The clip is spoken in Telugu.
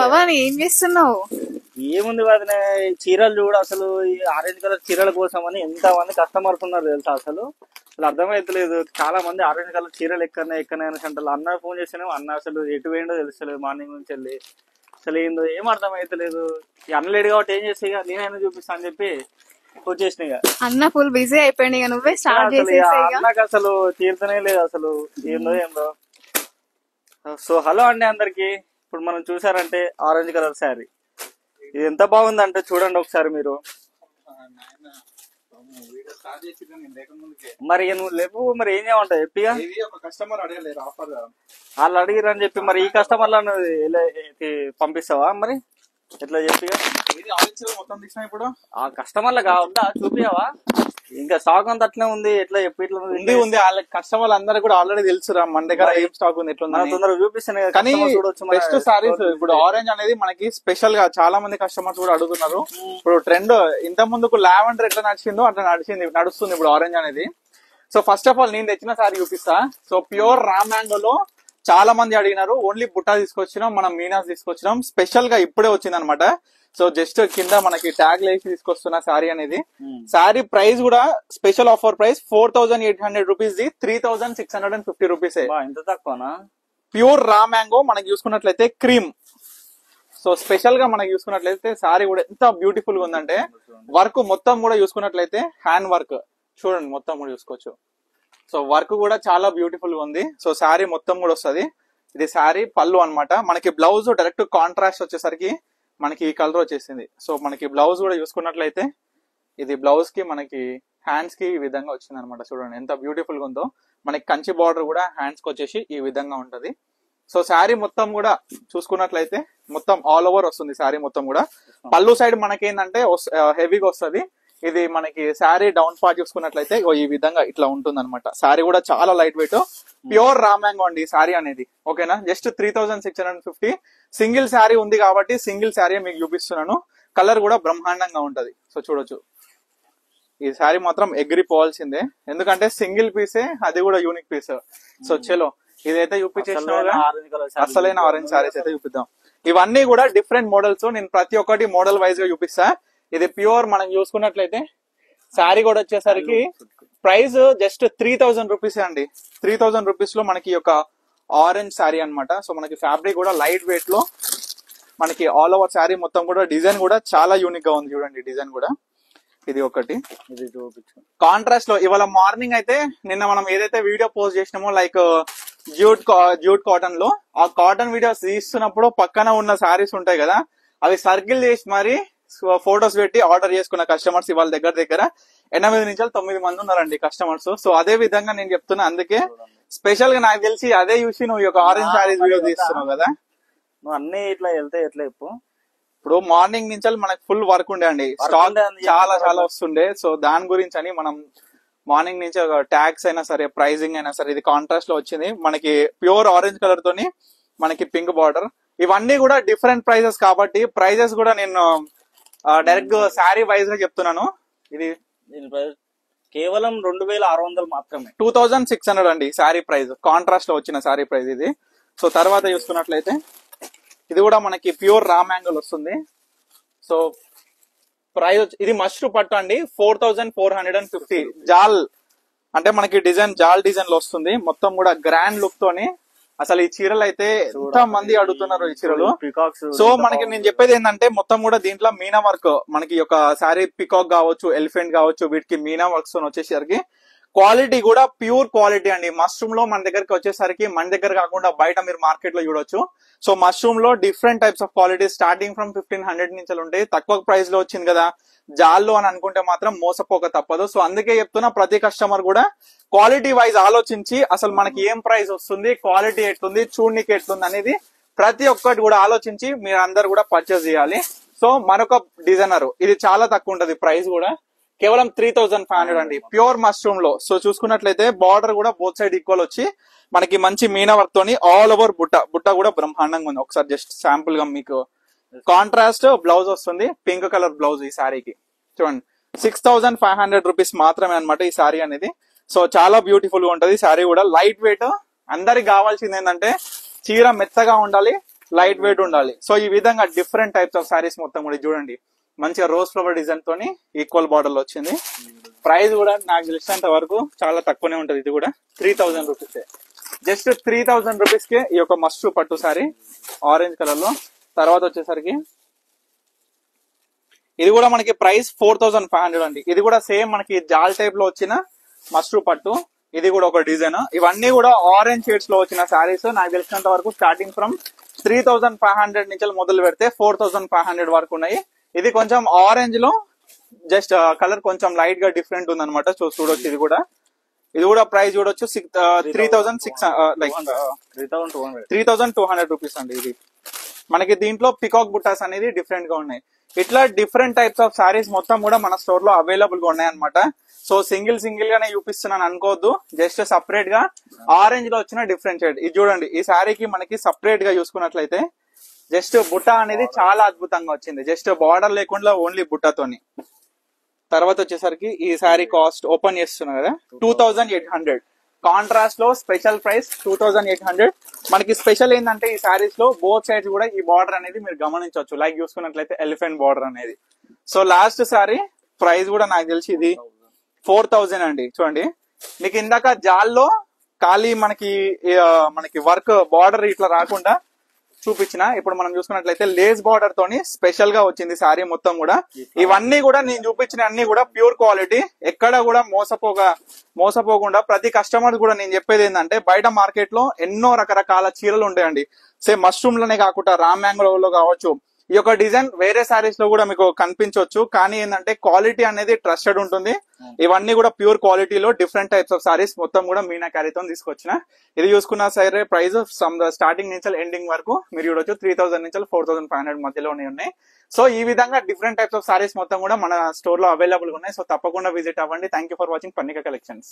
పవన్ ఏం చేస్తున్నావు? ఏముంది వదిన, చీరలు చూడు అసలు. ఈ ఆరెంజ్ కలర్ చీరల కోసం అని ఎంత మంది కస్టమర్స్ ఉన్నారు తెలుసా. అసలు అర్థమైతలేదు. చాలా మంది ఆరెంజ్ కలర్ చీరలు ఎక్కనే అంటారు. అన్న ఫోన్ చేస్తేనే అన్న అసలు ఎటు పోయిండో తెలుస్తలేదు. మార్నింగ్ నుంచి వెళ్ళి అసలు ఏందో ఏం అర్థమైతలేదు. అన్న లేడు కాబట్టి ఏం చేస్తే ఇక నేనైనా చూపిస్తా అని చెప్పి వచ్చేసిన. ఇక అన్న ఫుల్ బిజీ అయిపోయింది. ఇక నువ్వే స్టార్ట్ చేసేసి. నాకు అసలు తీరుతనే లేదు అసలు. ఏందో. సో హలో అండి అందరికి. ఇప్పుడు మనం చూసారంటే ఆరెంజ్ కలర్ శారీ, ఇది ఎంత బాగుందంటే చూడండి ఒకసారి మీరు. మరి నువ్వు లేవు, మరి ఏం చేయమంటావు చెప్పిగా. కస్టమర్ అడగలేరు ఆఫర్, వాళ్ళు అడిగిరని చెప్పి మరి ఈ కస్టమర్లను పంపిస్తావా? మరి ఎట్లా చెప్పిగా మొత్తం తీసినా ఇప్పుడు ఆ కస్టమర్లు కావద్దా చూపియావా? ఇంకా స్టాక్ అంతా అట్లే ఉంది. ఎట్లా చెప్పి ఇట్లా ఉంది వాళ్ళకి కస్టమర్లు అందరూ కూడా ఆల్రెడీ తెలుసురా మన దగ్గర ఏం స్టాక్ ఉంది ఎట్లా తొందరగా చూపిస్తాను. కానీ బెస్ట్ సారీస్ ఇప్పుడు ఆరెంజ్ అనేది మనకి స్పెషల్ గా చాలా మంది కస్టమర్స్ కూడా అడుగుతున్నారు. ఇప్పుడు ట్రెండ్ ఇంత ముందుకు లావెండర్ ఎట్లా నడిచిందో అట్లా నడుస్తుంది ఇప్పుడు ఆరెంజ్ అనేది. సో ఫస్ట్ ఆఫ్ ఆల్ నేను తెచ్చిన సారీ చూపిస్తా. సో ప్యూర్ రా మ్యాంగోలో చాలా మంది అడిగినారు. ఓన్లీ బుట్టా తీసుకొచ్చినాం, మనం మీనాస్ తీసుకొచ్చినాం. స్పెషల్ గా ఇప్పుడే వచ్చింది అనమాట. సో జస్ట్ కింద మనకి ట్యాగ్ లేసి తీసుకొస్తున్న శారీ అనేది. శారీ ప్రైస్ కూడా special offer price 4800 rupees the 3650 rupees. ఎంత తక్కువనా? ప్యూర్ రా మ్యాంగో మనకి చూసుకున్నట్లయితే క్రీమ్. సో స్పెషల్ గా మనకి చూసుకున్నట్లయితే శారీ కూడా ఎంత బ్యూటిఫుల్ గా ఉందంటే, వర్క్ మొత్తం కూడా చూసుకున్నట్లయితే హ్యాండ్ వర్క్ చూడండి, మొత్తం కూడా చూసుకోవచ్చు. సో వర్క్ కూడా చాలా బ్యూటిఫుల్ గా ఉంది. సో శారీ మొత్తం కూడా వస్తుంది. ఇది శారీ పళ్ళు అనమాట. మనకి బ్లౌజ్ డైరెక్ట్ కాంట్రాస్ట్ వచ్చేసరికి మనకి ఈ కలర్ వచ్చేసింది. సో మనకి బ్లౌజ్ కూడా చూసుకున్నట్లయితే ఇది బ్లౌజ్ కి మనకి హ్యాండ్స్ కి ఈ విధంగా వచ్చింది అనమాట. చూడండి ఎంత బ్యూటిఫుల్ గా ఉందో. మనకి కంచి బార్డర్ కూడా హ్యాండ్స్ కి వచ్చేసి ఈ విధంగా ఉంటది. సో శారీ మొత్తం కూడా చూసుకున్నట్లయితే మొత్తం ఆల్ ఓవర్ వస్తుంది శారీ మొత్తం కూడా. పళ్ళు సైడ్ మనకేంటంటే హెవీగా వస్తుంది. ఇది మనకి శారీ డౌన్ పార్ట్ చూసుకున్నట్లయితే ఈ విధంగా ఇట్లా ఉంటుంది అనమాట. శారీ కూడా చాలా light weight, pure raw mango అండి ఈ శారీ అనేది. ఓకేనా, జస్ట్ 3650. సింగిల్ శారీ ఉంది కాబట్టి సింగిల్ శారీ మీకు చూపిస్తున్నాను. కలర్ కూడా బ్రహ్మాండంగా ఉంటది. సో చూడొచ్చు, ఈ శారీ మాత్రం ఎగిరిపోవాల్సిందే, ఎందుకంటే సింగిల్ పీసే, అది కూడా యూనిక్ పీస్. సో చలో ఇదైతే చూపించేసిన అసలైన ఆరెంజ్ శారీస్ అయితే చూపిద్దాం. ఇవన్నీ కూడా డిఫరెంట్ మోడల్స్. నేను ప్రతి ఒక్కటి మోడల్ వైజ్ గా చూపిస్తా. ఇది ప్యూర్ మనం చూసుకున్నట్లయితే శారీ కూడా వచ్చేసరికి ప్రైస్ జస్ట్ 3000 రూపీస్ అండి. 3000 రూపీస్ లో మనకి ఒక ఆరెంజ్ శారీ అనమాట. సో మనకి ఫ్యాబ్రిక్ కూడా లైట్ వెయిట్ లో మనకి ఆల్ ఓవర్ శారీ మొత్తం కూడా డిజైన్ కూడా చాలా యూనిక్ గా ఉంది. చూడండి డిజైన్ కూడా. ఇది ఒకటి, ఇది కాంట్రాస్ట్ లో. ఇవాళ మార్నింగ్ అయితే నిన్న మనం ఏదైతే వీడియో పోస్ట్ చేసినామో లైక్ జ్యూట్ కాటన్ లో, ఆ కాటన్ వీడియోస్ తీస్తున్నప్పుడు పక్కన ఉన్న శారీస్ ఉంటాయి కదా, అవి సర్కిల్ చేసి మరి ఫొటోస్ పెట్టి ఆర్డర్ చేసుకున్న కస్టమర్స్ ఇవాళ దగ్గర 8 నుంచి 9 మంది ఉన్నారండి కస్టమర్స్. సో అదే విధంగా నేను చెప్తున్నా. అందుకే స్పెషల్ గా నాకు తెలిసి అదే చూసి నువ్వు ఈ యొక్క ఆరెంజ్ శారీస్ వీడియో తీస్తున్నావు కదా. నువ్వు అన్ని ఇట్లా వెళ్తే ఎట్లా చెప్పు. ఇప్పుడు మార్నింగ్ నుంచి మనకి ఫుల్ వర్క్ ఉండే అండి, స్టాక్ చాలా వస్తుండే. సో దాని గురించి అని మనం మార్నింగ్ నుంచి ట్యాగ్స్ అయినా సరే, ప్రైజింగ్ అయినా సరే, ఇది కాంట్రాస్ట్ లో వచ్చింది మనకి. ప్యూర్ ఆరెంజ్ కలర్ తోని మనకి పింక్ బార్డర్. ఇవన్నీ కూడా డిఫరెంట్ ప్రైజెస్ కాబట్టి ప్రైజెస్ కూడా నేను డైరెక్ట్ శారీ వైజ్ గా చెప్తున్నాను. ఇది కేవలం 2600 మాత్రమే, 2600 అండి శారీ ప్రైస్. కాంట్రాస్ట్ లో వచ్చిన శారీ ప్రైస్ ఇది. సో తర్వాత చూసుకున్నట్లయితే ఇది కూడా మనకి ప్యూర్ రా మ్యాంగోల్ వస్తుంది. సో ప్రైస్ ఇది మష్రూ పట్టు అండి, 4450. జాల్ అంటే మనకి డిజైన్ జాల్ డిజైన్ లో వస్తుంది. మొత్తం కూడా గ్రాండ్ లుక్ తోని. అసలు ఈ చీరలు అయితే ఎంత మంది అడుగుతున్నారు ఈ చీరలు. సో మనకి నేను చెప్పేది ఏంటంటే మొత్తం కూడా దీంట్లో మీనా వర్క్, మనకి ఒక శారీ పికాక్ కావచ్చు, ఎలిఫెంట్ కావచ్చు, వీటికి మీనా వర్క్స్ వచ్చేసరికి క్వాలిటీ కూడా ప్యూర్ క్వాలిటీ అండి. మష్రూమ్ లో మన దగ్గరికి వచ్చేసరికి మన దగ్గర కాకుండా బయట మీరు మార్కెట్ లో చూడొచ్చు. సో మష్రూమ్ లో different types of quality starting from 1500 నుంచి ఉంటాయి. తక్కువ ప్రైస్ లో వచ్చింది కదా జాల్లో అని అనుకుంటే మాత్రం మోసపోక తప్పదు. సో అందుకే చెప్తున్నా, ప్రతి కస్టమర్ కూడా క్వాలిటీ వైజ్ ఆలోచించి అసలు మనకి ఏం ప్రైస్ వస్తుంది, క్వాలిటీ ఎట్లుంది, చూడనికి ఎట్లుంది అనేది ప్రతి ఒక్కటి కూడా ఆలోచించి మీరు అందరు కూడా పర్చేస్ చేయాలి. సో మరొక డిజైనర్, ఇది చాలా తక్కువ ఉంటది ప్రైస్ కూడా, కేవలం 3500 అండి ప్యూర్ మష్రూమ్ లో. సో చూసుకున్నట్లయితే బార్డర్ కూడా బోత్ సైడ్ ఈక్వల్ వచ్చి మనకి మంచి మీనా వర్క్ తోని ఆల్ ఓవర్ బుట్ట కూడా బ్రహ్మాండంగా ఉంది. ఒకసారి జస్ట్ శాంపుల్ గా మీకు కాంట్రాస్ట్ బ్లౌజ్ వస్తుంది, పింక్ కలర్ బ్లౌజ్ ఈ శారీకి. చూడండి 6500 రూపీస్ మాత్రమే అనమాట ఈ శారీ అనేది. సో చాలా బ్యూటిఫుల్ గా ఉంటది శారీ కూడా, లైట్ వెయిట్. అందరికి కావాల్సింది ఏంటంటే చీర మెత్తగా ఉండాలి, లైట్ వెయిట్ ఉండాలి. సో ఈ విధంగా డిఫరెంట్ టైప్స్ ఆఫ్ సారీస్ మొత్తం కూడా చూడండి, మంచిగా రోజ్ ఫ్లవర్ డిజైన్ తోని ఈక్వల్ బార్డర్ లో వచ్చింది. ప్రైస్ కూడా నాకు తెలిసినంత వరకు చాలా తక్కువనే ఉంటది. ఇది కూడా 3000 రూపీస్, జస్ట్ 3000 రూపీస్ కి ఈ యొక్క మస్ట్రూ పట్టు సారీ ఆరెంజ్ కలర్ లో. తర్వాత వచ్చేసరికి ఇది కూడా మనకి ప్రైస్ 4500 అండి. ఇది కూడా సేమ్ మనకి జాల్ టైప్ లో వచ్చిన మస్ట్రూ పట్టు. ఇది కూడా ఒక డిజైన్. ఇవన్నీ కూడా ఆరెంజ్ షేడ్స్ లో వచ్చిన సారీస్. నాకు తెలిసినంత వరకు స్టార్టింగ్ ఫ్రమ్ 3500 నుంచి మొదలు పెడితే 4500 వరకు ఉన్నాయి. ఇది కొంచెం ఆరెంజ్ లో జస్ట్ కలర్ కొంచెం లైట్ గా డిఫరెంట్ ఉంది అనమాట. సో చూడొచ్చు, ఇది కూడా ప్రైస్ చూడొచ్చు 3200 రూపీస్ అండి. ఇది మనకి దీంట్లో పికాక్ బుట్టాస్ అనేది డిఫరెంట్ గా ఉన్నాయి. ఇట్లా డిఫరెంట్ టైప్స్ ఆఫ్ సారీస్ మొత్తం కూడా మన స్టోర్ లో అవైలబుల్ గా ఉన్నాయి అనమాట. సో సింగిల్ గానే చూపిస్తున్నాను అనుకోవద్దు, జస్ట్ సపరేట్ గా ఆరెంజ్ లో వచ్చిన డిఫరెంట్ షేడ్. ఇది చూడండి, ఈ శారీకి మనకి సపరేట్ గా చూసుకున్నట్లయితే జస్ట్ బుట్ట అనేది చాలా అద్భుతంగా వచ్చింది, జస్ట్ బార్డర్ లేకుండా ఓన్లీ బుట్టతోని. తర్వాత వచ్చేసరికి ఈ శారీ కాస్ట్ ఓపెన్ చేస్తున్నారు కదా 2800. కాంట్రాస్ట్ లో స్పెషల్ ప్రైస్ 2800. మనకి స్పెషల్ ఏంటంటే ఈ శారీస్ లో బోత్ సైడ్స్ కూడా ఈ బార్డర్ అనేది మీరు గమనించవచ్చు, లైక్ చూసుకున్నట్లయితే ఎలిఫెంట్ బార్డర్ అనేది. సో లాస్ట్ శారీ ప్రైస్ కూడా నాకు తెలిసి ఇది 4000 అండి. చూడండి, మీకు ఇందాక జాల్లో ఖాళీ మనకి వర్క్ బార్డర్ ఇట్లా రాకుండా చూపించిన, ఇప్పుడు మనం చూసుకున్నట్లయితే లేస్ బార్డర్ తోని స్పెషల్ గా వచ్చింది శారీ మొత్తం కూడా. ఇవన్నీ కూడా నేను చూపించిన అన్ని కూడా ప్యూర్ క్వాలిటీ, ఎక్కడ కూడా మోసపోకుండా. ప్రతి కస్టమర్ కూడా నేను చెప్పేది ఏంటంటే, బయట మార్కెట్ లో ఎన్నో రకరకాల చీరలు ఉంటాయండి. సేమ్ మష్రూమ్ లోనే కాకుండా రామ్ మ్యాంగోలో కావచ్చు, ఈ యొక్క డిజైన్ వేరే సారీస్ లో కూడా మీకు కనిపించవచ్చు. కానీ ఏంటంటే క్వాలిటీ అనేది ట్రస్టెడ్ ఉంటుంది. ఇవన్నీ కూడా ప్యూర్ క్వాలిటీలో డిఫరెంట్ టైప్స్ ఆఫ్ సారీస్ మొత్తం కూడా మీనా క్యారీతో తీసుకొచ్చిన. ఇది చూసుకున్న సరే ప్రైస్ స్టార్టింగ్ నుంచి ఎండింగ్ వరకు మీరు చూడొచ్చు 3000 నుంచి 4500 మధ్యలోనే ఉన్నాయి. సో ఈ విధంగా డిఫరెంట్ టైప్స్ ఆఫ్ సారీస్ మొత్తం కూడా మన స్టోర్ లో అవైలబుల్ ఉన్నాయి. సో తప్పకుండా విజిట్ అవ్వండి. Thank you for watching Pannika collections.